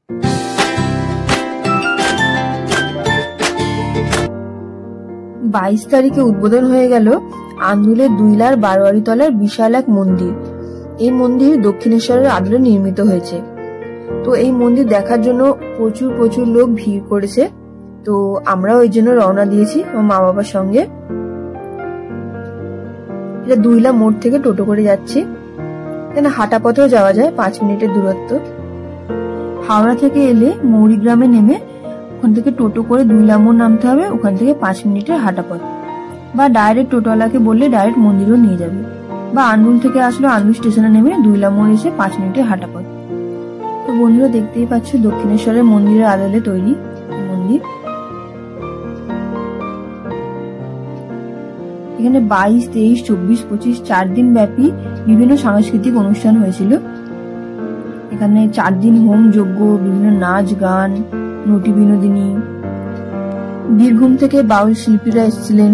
22 তারিখে উদ্বোধন হয়ে গেল আন্দুলের দুইলার বারোয়ারি তলার বিশাল এক মন্দির। এই মন্দির দক্ষিণেশ্বরের আদলে নির্মিত হয়েছে। তো এই মন্দির দেখার জন্য প্রচুর প্রচুর লোক ভিড় করেছে। তো আমরাও ওই জন্য রওনা দিয়েছি আমার মা বাবার সঙ্গে। এটা দুইলা মোড় থেকে টোটো করে যাচ্ছি। এখানে হাঁটা পথেও যাওয়া যায়, 5 মিনিটের দূরত্ব। হাওড়া থেকে এলে মৌরিগ্রামে নেমে ওখান থেকে টোটো করে দুইলা মোড় নামতে হবে, ওখান থেকে 5 মিনিটের হাঁটা পথ। বা ডাইরেক্ট টোটোওয়ালাকে বললে ডাইরেক্ট মন্দিরেও নিয়ে যাবে। বা আন্দুল থেকে আসলে আন্দুল স্টেশনে নেমে দুইলা মোড় এসে 5 মিনিটের হাঁটা পথ। তো বন্ধুরা দেখতেই পাচ্ছ দক্ষিণেশ্বরের মন্দিরের আদলে তৈরি মন্দির। এখানে 22, 23, 24, 25 4 দিন ব্যাপী বিভিন্ন সাংস্কৃতিক অনুষ্ঠান হয়েছিল। এখানে 4 দিন হোম যজ্ঞ, বিভিন্ন নাচ গান, নটি বিনোদিনী, বীরভূম থেকে বাউল শিল্পীরা এসেছিলেন,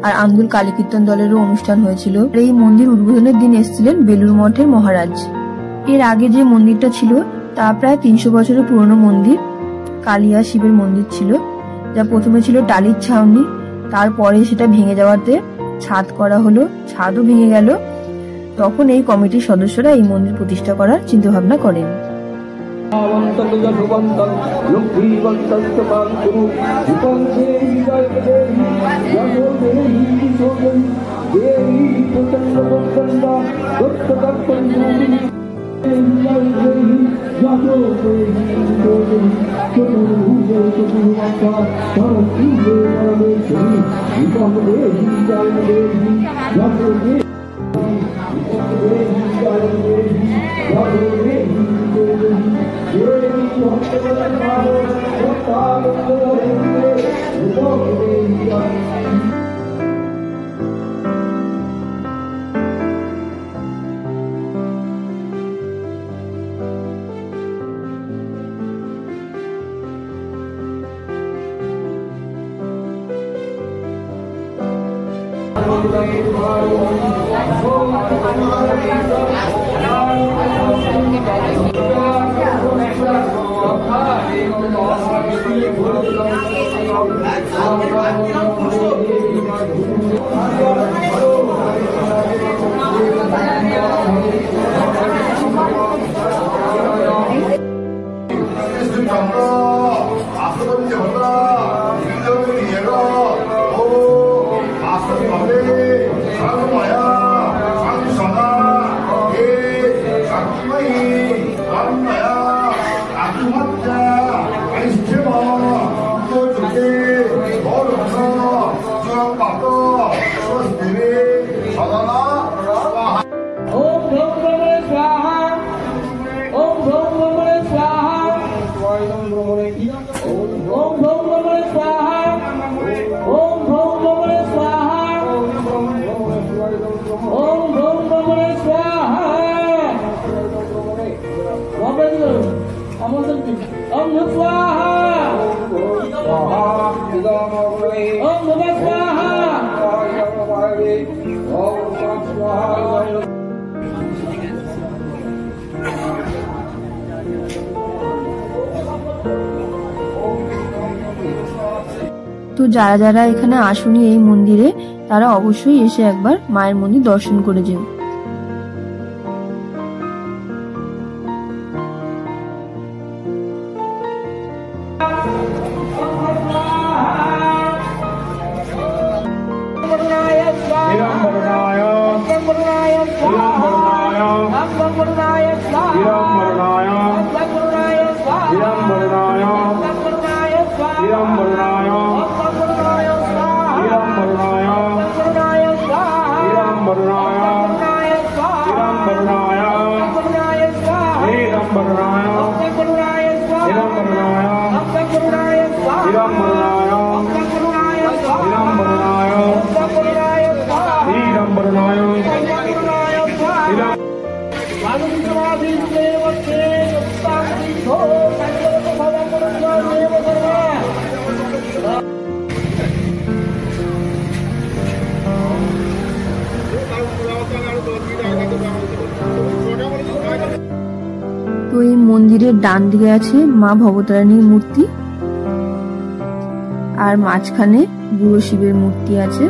আর আন্দুল কালী কীর্তন দলেরও অনুষ্ঠান হয়েছিল। এই মন্দির উদ্বোধনের দিন এসেছিলেন বেলুর মঠের মহারাজ। এর আগে যে মন্দিরটা ছিল তা প্রায় 300 বছরের পুরনো মন্দির। কালিয়া শিবের মন্দির ছিল, যা প্রথমে ছিল টালির ছাউনি, তারপরে সেটা ভেঙে যাওয়াতে ছাদ করা হলো, ছাদও ভেঙে গেল। তখন এই কমিটির সদস্যরা এই মন্দির প্রতিষ্ঠা করার চিন্তা ভাবনা করেন। তো যারা যারা এখানে আসুনি এই মন্দিরে, তারা অবশ্যই এসে একবার মায়ের মন্দির দর্শন করে যেও। Hallelujah. ডান দিকে আছে মা ভবতারিণীর মূর্তি, আর মাঝখানে বুড়ো শিবের মূর্তি আছে।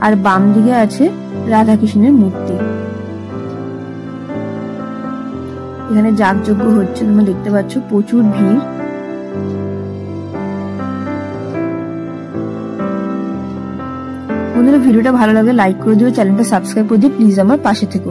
আর বাম দিকে আছে রাধাকৃষ্ণের মূর্তি। এখানে যাগযজ্ঞ হচ্ছে, তোমরা দেখতে পাচ্ছ প্রচুর ভিড়। বন্ধুরা, ভিডিওটা ভালো লাগলে লাইক করে দিও, চ্যানেলটা সাবস্ক্রাইব করে দিও, প্লিজ আমার পাশে থেকো।